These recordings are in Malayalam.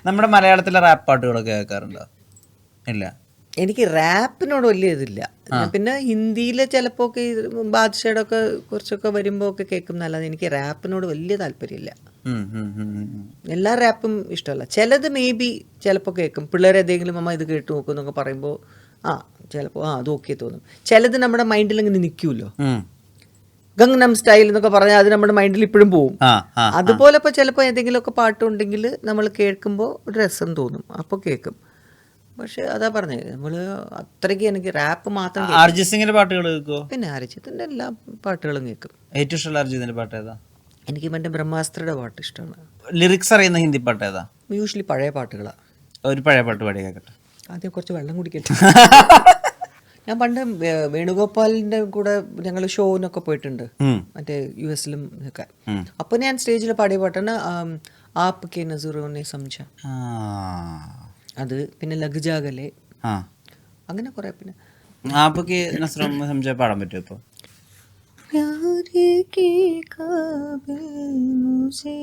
നമ്മുടെ മലയാളത്തിലെ റാപ്പ് പാട്ടുകളൊക്കെ കേൾക്കാറുണ്ടോ? ഇല്ല, എനിക്ക് റാപ്പിനോട് വലിയ ഇതില്ല. പിന്നെ ഹിന്ദിയിൽ ചിലപ്പോൾ ബാദ്ഷയുടെ ഒക്കെ കുറച്ചൊക്കെ വരുമ്പോൾ ഒക്കെ കേൾക്കുന്നല്ലാതെ എനിക്ക് റാപ്പിനോട് വലിയ താല്പര്യമില്ല. എല്ലാ റാപ്പും ഇഷ്ടമല്ല. ചിലത് മേ ബി ചിലപ്പോൾ കേൾക്കും. പിള്ളേർ ഏതെങ്കിലും അമ്മ ഇത് കേട്ട് നോക്കും എന്നൊക്കെ പറയുമ്പോൾ ചിലപ്പോൾ അത് ഓക്കെ തോന്നും. ചിലത് നമ്മുടെ മൈൻഡിൽ ഇങ്ങനെ നിൽക്കുമല്ലോ, ഗംഗ്നം സ്റ്റൈൽ എന്നൊക്കെ പറഞ്ഞാൽ അത് നമ്മുടെ മൈൻഡിൽ ഇപ്പോഴും പോവും. അതുപോലെ ഇപ്പോൾ ചിലപ്പോൾ ഏതെങ്കിലുമൊക്കെ പാട്ടുണ്ടെങ്കിൽ നമ്മൾ കേൾക്കുമ്പോൾ ഒരു രസം തോന്നും, അപ്പോൾ കേൾക്കും. പക്ഷെ അതാ പറഞ്ഞത്, നമ്മള് അത്രയ്ക്ക് എനിക്ക് റാപ്പ് മാത്രം. അർജിത് സിംഗിന്റെ പാട്ടുകൾ കേൾക്കുമോ? പിന്നെ അരിജിത്തിന്റെ എല്ലാ പാട്ടുകളും കേൾക്കും. ഏറ്റവും ഇഷ്ടമുള്ള അർജിത്തിന്റെ പാട്ട് ഏതാ? എനിക്ക് മറ്റേ ബ്രഹ്മാസ്ത്രയുടെ പാട്ട് ഇഷ്ടമാണ്. ലിറിക്സ് അറിയുന്ന ഹിന്ദി പാട്ട് ഏതാ? യൂഷ്വലി പഴയ പാട്ടുകളാണ്. ഒരു പഴയ പാട്ട് പാടി കേൾക്കട്ടെ. ആദ്യം കുറച്ച് വെള്ളം കുടിക്കട്ടെ. ഞാൻ പണ്ട് വേണുഗോപാലിന്റെ കൂടെ ഞങ്ങൾ ഷോനൊക്കെ പോയിട്ടുണ്ട്, മറ്റേ US-ലും ഒക്കെ. അപ്പൊ ഞാൻ സ്റ്റേജിൽ പാടിയ പാട്ടാണ് ആപ് കെ നസറോനെ സംജ. അത് പിന്നെ ലഗ്ജാഗലെ, അങ്ങനെ കുറെ. പിന്നെ ആപ്പൊക്കെ സംജ പാടാൻ പറ്റുമോ ഇപ്പൊ? प्यार के काबिल मुझे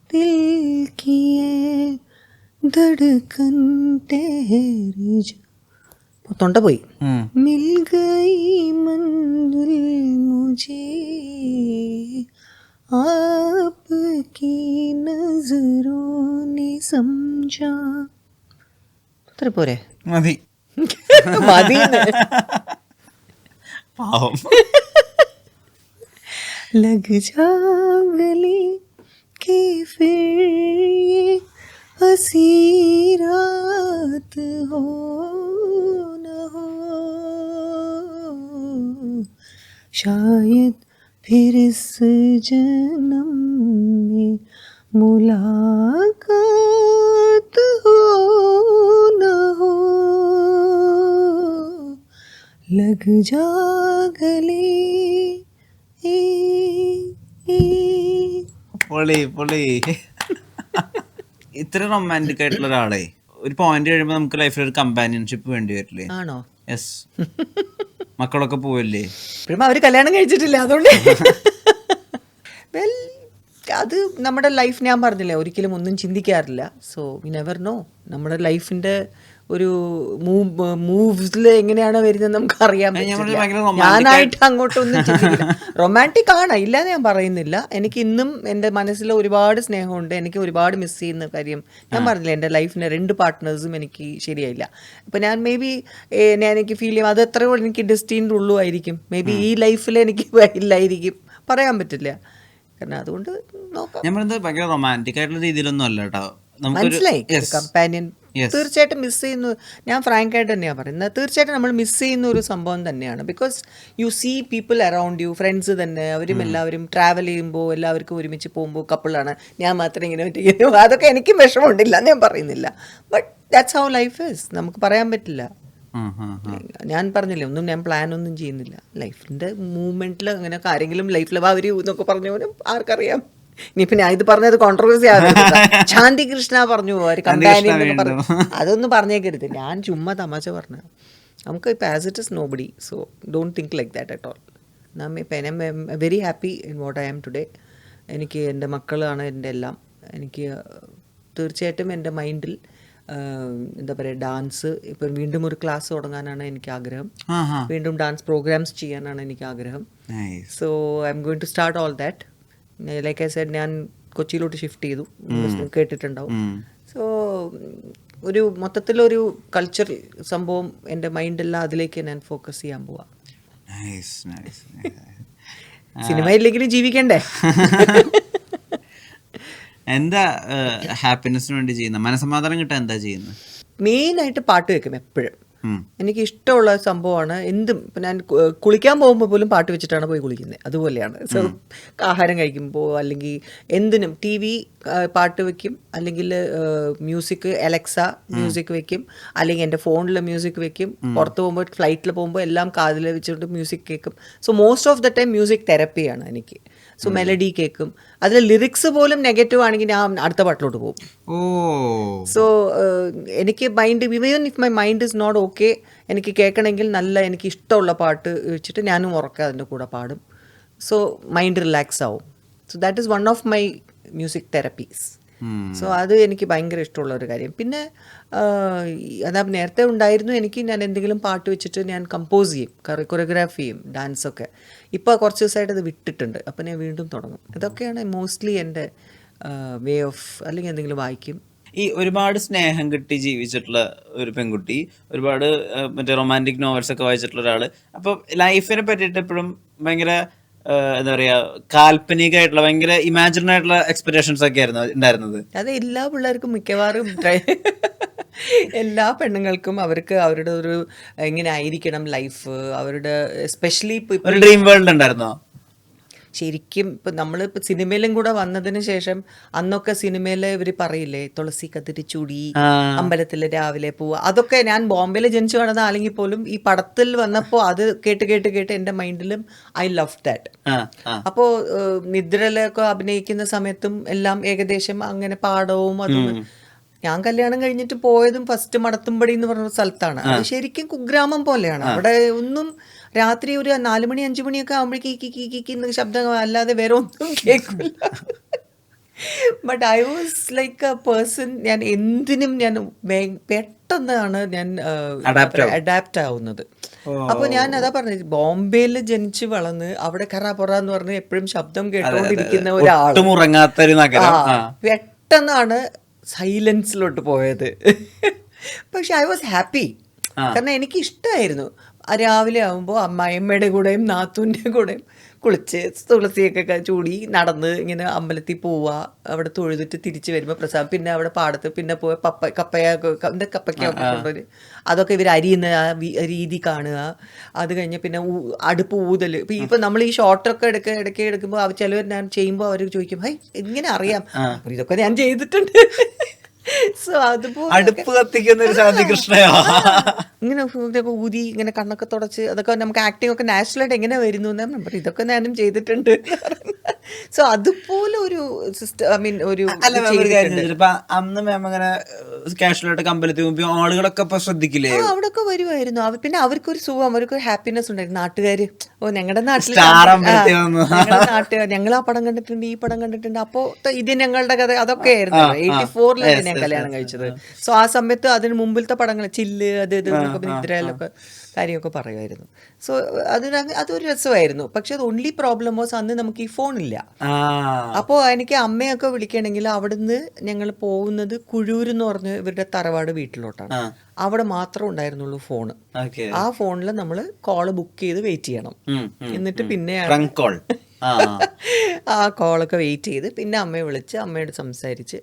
दिल की धड़कन ठहर जा. തൊണ്ട പോയി. मिल गई मंजिल मुझे आपकी नजरों ने समझा. അത്ര പോരെ? മതി മതി. लग जा गले के फिर ये हंसी रात हो न हो, शायद फिर इस जन्म में मुलाकात हो न हो. लग जा गले. പൊളി പൊളി. ഇത്ര റൊമാൻറ്റിക് ആയിട്ടുള്ള ഒരാളെ ഒരു പോയിന്റ് കഴിയുമ്പോൾ നമുക്ക് ലൈഫിൽ ഒരു കമ്പാനിയൻഷിപ്പ് വേണ്ടി വരില്ലേ? ആണോ? യെസ്. മക്കളൊക്കെ പോവല്ലേ? ഇപ്പോഴും അവര് കല്യാണം കഴിച്ചിട്ടില്ല, അതുകൊണ്ട് വെൽ അത് നമ്മുടെ ലൈഫ്, ഞാൻ പറഞ്ഞില്ലേ ഒരിക്കലും ഒന്നും ചിന്തിക്കാറില്ല. So we never know. നമ്മുടെ ലൈഫിന്റെ ഒരു മൂവ്സിൽ എങ്ങനെയാണ് വരുന്നത് നമുക്ക് അറിയാൻ പറ്റില്ല. ഞാനായിട്ട് അങ്ങോട്ടൊന്നും ചിന്തിക്കില്ല. റൊമാൻറ്റിക് ആണ്, ഇല്ലാതെ ഞാൻ പറയുന്നില്ല. എനിക്ക് ഇന്നും എൻ്റെ മനസ്സിൽ ഒരുപാട് സ്നേഹമുണ്ട്. എനിക്ക് ഒരുപാട് മിസ് ചെയ്യുന്ന കാര്യം ഞാൻ പറഞ്ഞില്ല, എൻ്റെ ലൈഫിൻ്റെ 2 പാർട്ട്നേഴ്സും എനിക്ക് ശരിയായില്ല. അപ്പം ഞാൻ മേ ബി എനിക്ക് ഫീൽ ചെയ്യും അത് എത്രയോ എനിക്ക് ഡെസ്റ്റിൻ്റെ ഉള്ളൂ ആയിരിക്കും. മേ ബി ഈ ലൈഫിൽ എനിക്ക് ഇല്ലായിരിക്കും, പറയാൻ പറ്റില്ല. കാരണം അതുകൊണ്ട് നോക്കാം. ഞാൻ പറയുന്നത് ഭയങ്കര റൊമാൻറ്റിക് ആയിട്ടുള്ള രീതിയിലൊന്നും അല്ല കേട്ടോ. മനസ്സിലായി, കമ്പാനിയൻ തീർച്ചയായിട്ടും മിസ് ചെയ്യുന്നു. ഞാൻ ഫ്രാങ്ക് ആയിട്ട് തന്നെയാണ് പറയുന്നത്, തീർച്ചയായിട്ടും നമ്മൾ മിസ് ചെയ്യുന്ന ഒരു സംഭവം തന്നെയാണ്. Because you see people around you, friends തന്നെ, അവരും എല്ലാവരും ട്രാവൽ ചെയ്യുമ്പോൾ എല്ലാവർക്കും ഒരുമിച്ച് പോകുമ്പോൾ കപ്പിളാണ്, ഞാൻ മാത്രം ഇങ്ങനെ പറ്റിക്കുന്നു. അതൊക്കെ എനിക്കും വിഷമമുണ്ടില്ല ഞാൻ പറയുന്നില്ല. But that's how life is. നമുക്ക് പറയാൻ പറ്റില്ല. ഞാൻ പറഞ്ഞില്ലേ, ഒന്നും ഞാൻ പ്ലാൻ ഒന്നും ചെയ്യുന്നില്ല. ലൈഫിൻ്റെ മൂവ്മെൻറ്റിൽ അങ്ങനെ ആരെങ്കിലും ലൈഫിൽ അവർ എന്നൊക്കെ പറഞ്ഞു പോലും ആർക്കറിയാം. ഇനിയിപ്പോൾ ഞാൻ ഇത് പറഞ്ഞത് കോൺട്രവേഴ്സി ആകുന്നത്. ശാന്തി കൃഷ്ണ പറഞ്ഞു ഒരു കമ്പാനിയൻ എന്നൊക്കെ പറഞ്ഞു, അതൊന്നും പറഞ്ഞേക്കരുത്. ഞാൻ ചുമ്മാ തമാശ പറഞ്ഞു. നമുക്ക് ഇപ്പം as it is nobody, so don't think like that at all. ഇപ്പം I am very happy in what I am today. എനിക്ക് എൻ്റെ മക്കളാണ് എൻ്റെ എല്ലാം. എനിക്ക് തീർച്ചയായിട്ടും എൻ്റെ മൈൻഡിൽ എന്താ പറയുക, ഡാൻസ് ഇപ്പം വീണ്ടും ഒരു ക്ലാസ് തുടങ്ങാനാണ് എനിക്ക് ആഗ്രഹം. വീണ്ടും ഡാൻസ് പ്രോഗ്രാംസ് ചെയ്യാനാണ് എനിക്ക് ആഗ്രഹം. So I'm going to start all that. Like I said, ഞാൻ കൊച്ചിയിലോട്ട് ഷിഫ്റ്റ് ചെയ്തു, കേട്ടിട്ടുണ്ടാവും. സോ ഒരു മൊത്തത്തിലൊരു കൾച്ചർ സംഭവം എൻ്റെ മൈൻഡെല്ലാം അതിലേക്ക് ഞാൻ ഫോക്കസ് ചെയ്യാൻ പോവാം. സിനിമ ഇല്ലെങ്കിലും ജീവിക്കണ്ടേ? എന്താ ഹാപ്പിനെസ്സിന് വേണ്ടി ചെയ്യുന്ന, മനസമാധാനം കിട്ടാൻ എന്താ ചെയ്യുന്നത്? മെയിനായിട്ട് പാട്ട് കേൾക്കും എപ്പോഴും. എനിക്ക് ഇഷ്ടമുള്ള സംഭവമാണ്. എന്തും ഇപ്പം ഞാൻ കുളിക്കാൻ പോകുമ്പോൾ പോലും പാട്ട് വെച്ചിട്ടാണ് പോയി കുളിക്കുന്നത്, അതുപോലെയാണ്. സോ ആഹാരം കഴിക്കുമ്പോൾ അല്ലെങ്കിൽ എന്തിനും TV പാട്ട് വെക്കും, അല്ലെങ്കിൽ മ്യൂസിക് അലക്സ മ്യൂസിക് വെക്കും, അല്ലെങ്കിൽ എൻ്റെ ഫോണിൽ മ്യൂസിക് വെക്കും. പുറത്ത് പോകുമ്പോൾ ഫ്ലൈറ്റിൽ പോകുമ്പോൾ എല്ലാം കാതിൽ വെച്ചിട്ട് മ്യൂസിക് കേൾക്കും. So most of the time music തെറപ്പിയാണ് എനിക്ക്. സോ മെലഡി കേൾക്കും. അതിൽ ലിറിക്സ് പോലും നെഗറ്റീവ് ആണെങ്കിൽ ഞാൻ അടുത്ത പാട്ടിലോട്ട് പോകും. സോ എനിക്ക് mind, even if my mind is not okay, എനിക്ക് കേൾക്കണമെങ്കിൽ നല്ല എനിക്ക് ഇഷ്ടമുള്ള പാട്ട് വെച്ചിട്ട് ഞാനും ഉറക്കെ അതിൻ്റെ കൂടെ പാടും. സോ മൈൻഡ് റിലാക്സ് ആവും. So that is one of my music therapies. So അത് എനിക്ക് ഭയങ്കര ഇഷ്ടമുള്ള ഒരു കാര്യം. പിന്നെ അതാ നേരത്തെ ഉണ്ടായിരുന്നു എനിക്ക്, ഞാൻ എന്തെങ്കിലും പാട്ട് വെച്ചിട്ട് ഞാൻ കമ്പോസ് ചെയ്യും, കൊറിയോഗ്രാഫി ചെയ്യും, ഡാൻസൊക്കെ. ഇപ്പോൾ കുറച്ച് ദിവസമായിട്ട് അത് വിട്ടിട്ടുണ്ട്. അപ്പോൾ ഞാൻ വീണ്ടും തുടങ്ങും. ഇതൊക്കെയാണ് മോസ്റ്റ്ലി എൻ്റെ വേ ഓഫ്. അല്ലെങ്കിൽ എന്തെങ്കിലും വായിക്കും. ഈ ഒരുപാട് സ്നേഹം കിട്ടി ജീവിച്ചിട്ടുള്ള ഒരു പെൺകുട്ടി, ഒരുപാട് മറ്റേ റൊമാൻറ്റിക് നോവൽസ് ഒക്കെ വായിച്ചിട്ടുള്ള ഒരാള്, അപ്പോൾ ലൈഫിനെ പറ്റിയിട്ട് എപ്പോഴും ഭയങ്കര എന്താ പറയാ, കാൽപ്പനികമായിട്ടുള്ള ഭയങ്കര ഇമാജിനറി ആയിട്ടുള്ള എക്സ്പെക്ടേഷൻസ് ഒക്കെ ആയിരുന്നു ഉണ്ടായിരുന്നത്. അത് എല്ലാ പിള്ളേർക്കും മിക്കവാറും എല്ലാ പെണ്ണുങ്ങൾക്കും അവർക്ക് അവരുടെ ഒരു എങ്ങനെ ആയിരിക്കണം ലൈഫ്, അവരുടെ എസ്പെഷ്യലി ഒരു ഡ്രീം വേൾഡ് ഉണ്ടായിരുന്നോ? ശരിക്കും ഇപ്പം നമ്മളിപ്പോൾ സിനിമയിലും കൂടെ വന്നതിന് ശേഷം, അന്നൊക്കെ സിനിമയിൽ ഇവർ പറയില്ലേ തുളസി കത്തിരി ചൂടി അമ്പലത്തിൽ രാവിലെ പോവുക, അതൊക്കെ ഞാൻ ബോംബെയിൽ ജനിച്ചു വളർന്ന അല്ലെങ്കിൽ പോലും ഈ പടത്തിൽ വന്നപ്പോൾ അത് കേട്ട് കേട്ട് കേട്ട് എൻ്റെ മൈൻഡിലും ഐ ലവ് ദാറ്റ്. അപ്പോൾ നിദ്രയിലൊക്കെ അഭിനയിക്കുന്ന സമയത്തും എല്ലാം ഏകദേശം അങ്ങനെ പാടവും അതും. ഞാൻ കല്യാണം കഴിഞ്ഞിട്ട് പോയതും ഫസ്റ്റ് മടത്തുംപടി എന്ന് പറഞ്ഞ സ്ഥലത്താണ്. അത് ശരിക്കും കുഗ്രാമം പോലെയാണ്. അവിടെ ഒന്നും രാത്രി ഒരു 4 മണി 5 മണിയൊക്കെ ആകുമ്പോഴേക്ക് ശബ്ദം അല്ലാതെ വേറെ ഒന്നും കേൾക്കില്ല. But I was like A person, ഞാൻ എന്തിനും ഞാൻ പെട്ടെന്നാണ് ഞാൻ അഡാപ്റ്റ് ആവുന്നത്. അപ്പോൾ ഞാൻ അതാ പറഞ്ഞത്, ബോംബെയിൽ ജനിച്ച് വളർന്ന് അവിടെ കറാപൊറ എന്ന് പറഞ്ഞ് എപ്പോഴും ശബ്ദം കേട്ടോണ്ടിരിക്കുന്ന ഒരാൾ പെട്ടെന്നാണ് സൈലൻസിലോട്ട് പോയത്. പക്ഷെ ഐ വാസ് ഹാപ്പി. കാരണം എനിക്ക് ഇഷ്ടമായിരുന്നു. രാവിലെ ആകുമ്പോൾ അമ്മായിയമ്മയുടെ കൂടെയും നാത്തൂൻ്റെ കൂടെയും കുളിച്ച് തുളസിയൊക്കെ ചൂടി നടന്ന് ഇങ്ങനെ അമ്പലത്തിൽ പോവുക, അവിടെ തൊഴുതിട്ട് തിരിച്ച് വരുമ്പോൾ പ്രസാദം, പിന്നെ അവിടെ പാടത്ത് പിന്നെ പോയി കപ്പയ്ക്കൊക്കെ കൊണ്ടുവരും, അതൊക്കെ ഇവർ അരിയുന്ന രീതി കാണുക. അത് കഴിഞ്ഞ് പിന്നെ അടുപ്പ് ഊതൽ. ഇപ്പം നമ്മൾ ഈ ഷോർട്ടൊക്കെ ഇടയ്ക്ക് എടുക്കുമ്പോൾ ചിലവർ ഞാൻ ചെയ്യുമ്പോൾ അവർ ചോദിക്കും, ഹൈ ഇങ്ങനെ അറിയാം, ഇതൊക്കെ ഞാൻ ചെയ്തിട്ടുണ്ട്. സോ അതുപോലെ അടുപ്പ് കത്തിക്കുന്ന ഒരു ശാന്തികൃഷ്ണയോ ഇങ്ങനെ ഊതി ഇങ്ങനെ കണ്ണൊക്കെ തുടച്ച്, അതൊക്കെ നമുക്ക് ആക്ടിങ് ഒക്കെ നാച്ചുറലായിട്ട് എങ്ങനെ വരുന്നു എന്ന് ഇതൊക്കെ ഞാനും ചെയ്തിട്ടുണ്ട്. സോ അതുപോലെ ഒരു സിസ്റ്റം, ഐ മീൻ ഒരു അന്ന് മാം അങ്ങനെ കാഷ്വലായിട്ട് അമ്പലത്തിൽ പോകുമ്പോൾ ആളുകളൊക്കെ ഇപ്പൊ ശ്രദ്ധിക്കില്ലേ? അവിടെയൊക്കെ വരുമായിരുന്നു. പിന്നെ അവർക്കൊരു സുഖം, അവർക്കൊരു ഹാപ്പിനെസ് ഉണ്ടായിരുന്നു. നാട്ടുകാര് ഞങ്ങളുടെ നാട്ടിൽ ഞങ്ങൾ ആ പടം കണ്ടിട്ടുണ്ട്, ഈ പടം കണ്ടിട്ടുണ്ട്, അപ്പോ ഇത് ഞങ്ങളുടെ കഥ, അതൊക്കെ ആയിരുന്നു. 84 ഞാൻ കല്യാണം കഴിച്ചത്. സോ ആ സമയത്ത് അതിന് മുമ്പിലത്തെ പടങ്ങൾ ചില്ല് അത് ഇത് നിദ്രയിലൊക്കെ കാര്യമൊക്കെ പറയുമായിരുന്നു. സോ അതൊരു രസമായിരുന്നു. പക്ഷെ അത് ഓൺലി പ്രോബ്ലം വാസ് അന്ന് നമുക്ക് ഈ ഫോണില്ല. അപ്പോൾ എനിക്ക് അമ്മയൊക്കെ വിളിക്കണമെങ്കിൽ അവിടുന്ന് ഞങ്ങൾ പോകുന്നത് കുഴൂരെന്ന് പറഞ്ഞ് ഇവരുടെ തറവാട് വീട്ടിലോട്ടാണ്. അവിടെ മാത്രമേ ഉണ്ടായിരുന്നുള്ളൂ ഫോണ്. ആ ഫോണിൽ നമ്മൾ കോള് ബുക്ക് ചെയ്ത് വെയിറ്റ് ചെയ്യണം. എന്നിട്ട് പിന്നെയാണ് ആ കോളൊക്കെ വെയിറ്റ് ചെയ്ത് പിന്നെ അമ്മയെ വിളിച്ച് അമ്മയോട് സംസാരിച്ച്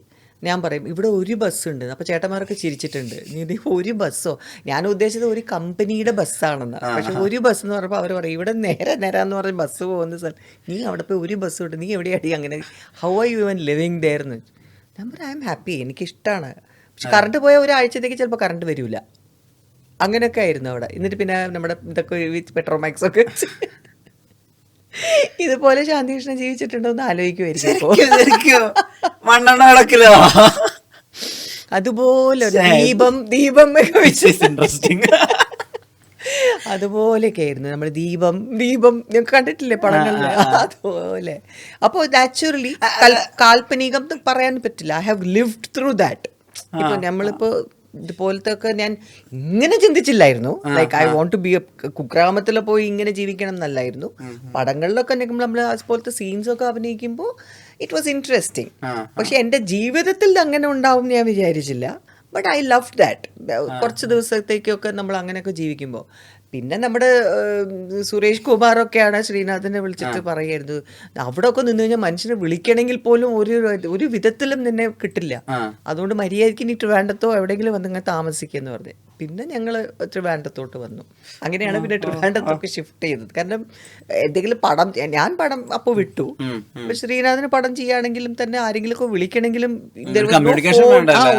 ഞാൻ പറയും ഇവിടെ ഒരു ബസ്സുണ്ട്. അപ്പോൾ ചേട്ടന്മാരൊക്കെ ചിരിച്ചിട്ടുണ്ട്, നീ ഒരു ബസ്സോ? ഞാൻ ഉദ്ദേശിച്ചത് ഒരു കമ്പനിയുടെ ബസ്സാണെന്ന്. പക്ഷെ ഒരു ബസ് എന്ന് പറഞ്ഞപ്പോൾ അവർ പറയും ഇവിടെ നേരെ എന്ന് പറഞ്ഞ് ബസ് പോകുന്ന സ്ഥലം, നീ അവിടെ പോയി ഒരു ബസ് ഉണ്ട്, നീ എവിടെയാടി അങ്ങനെ, how are you even living there എന്ന്. ഞാൻ പറയും ഐ എം ഹാപ്പി, എനിക്കിഷ്ടമാണ്. പക്ഷെ കറണ്ട് പോയ ഒരാഴ്ചത്തേക്ക് ചിലപ്പോൾ കറണ്ട് വരില്ല. അങ്ങനെയൊക്കെ ആയിരുന്നു അവിടെ. എന്നിട്ട് പിന്നെ നമ്മുടെ ഇതൊക്കെ വിത്ത് പെട്രോമാക്സ് ഒക്കെ ഇതുപോലെ ശാന്തികൃഷ്ണൻ ജീവിച്ചിട്ടുണ്ടോ എന്ന് ആലോചിക്കുമായിരിക്കും. അതുപോലെ ദീപം അതുപോലെയൊക്കെ ആയിരുന്നു നമ്മൾ. ദീപം കണ്ടിട്ടില്ലേ പടങ്ങളിൽ? അതുപോലെ. അപ്പോൾ നാച്ചുറലി കാൽപ്പനികം പറയാൻ പറ്റില്ല. I have lived through that. ഇപ്പൊ നമ്മളിപ്പോ ഇതുപോലത്തെ ഒക്കെ ഞാൻ ഇങ്ങനെ ചിന്തിച്ചില്ലായിരുന്നു. Like I want to be കുഗ്രാമത്തിൽ പോയി ഇങ്ങനെ ജീവിക്കണം എന്നല്ലായിരുന്നു. പടങ്ങളിലൊക്കെ നമ്മൾ അതുപോലത്തെ സീൻസ് ഒക്കെ അഭിനയിക്കുമ്പോൾ ഇറ്റ് വാസ് ഇൻട്രസ്റ്റിംഗ്. പക്ഷെ എൻ്റെ ജീവിതത്തിൽ അങ്ങനെ ഉണ്ടാവും ഞാൻ വിചാരിച്ചില്ല. But I love that. കുറച്ച് ദിവസത്തേക്കൊക്കെ നമ്മൾ അങ്ങനെയൊക്കെ ജീവിക്കുമ്പോൾ. പിന്നെ നമ്മുടെ സുരേഷ് കുമാറൊക്കെയാണ് ശ്രീനാഥിനെ വിളിച്ചിട്ട് പറയായിരുന്നു, അവിടെ ഒക്കെ നിന്ന് കഴിഞ്ഞാൽ മനുഷ്യനെ വിളിക്കണമെങ്കിൽ പോലും ഒരു വിധത്തിലും നിന്നെ കിട്ടില്ല, അതുകൊണ്ട് മര്യാദയ്ക്ക് ഇനി ട്രിവാൻഡ്രത്തോ എവിടെയെങ്കിലും വന്നിങ്ങനെ താമസിക്കുമെന്ന് പറഞ്ഞു. പിന്നെ ഞങ്ങൾ ട്രിവാൻഡ്രത്തോട്ട് വന്നു. അങ്ങനെയാണ് പിന്നെ ട്രിവാൻഡ്രത്തൊക്കെ ഷിഫ്റ്റ് ചെയ്തത്. കാരണം എന്തെങ്കിലും ഞാൻ പടം അപ്പോൾ വിട്ടു. ശ്രീനാഥിന് പടം ചെയ്യുകയാണെങ്കിലും തന്നെ ആരെങ്കിലും ഒക്കെ വിളിക്കണമെങ്കിലും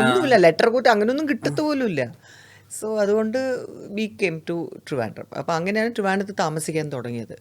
ഒന്നുമില്ല, ലെറ്റർ കൂട്ടി അങ്ങനെയൊന്നും കിട്ടത്ത് പോലും ഇല്ല. സോ അതുകൊണ്ട് വി കെയിം ടു ട്രിവാൻഡ്രം. അപ്പോൾ അങ്ങനെയാണ് ട്രിവാൻഡ്രത്ത് താമസിക്കാൻ തുടങ്ങിയത്.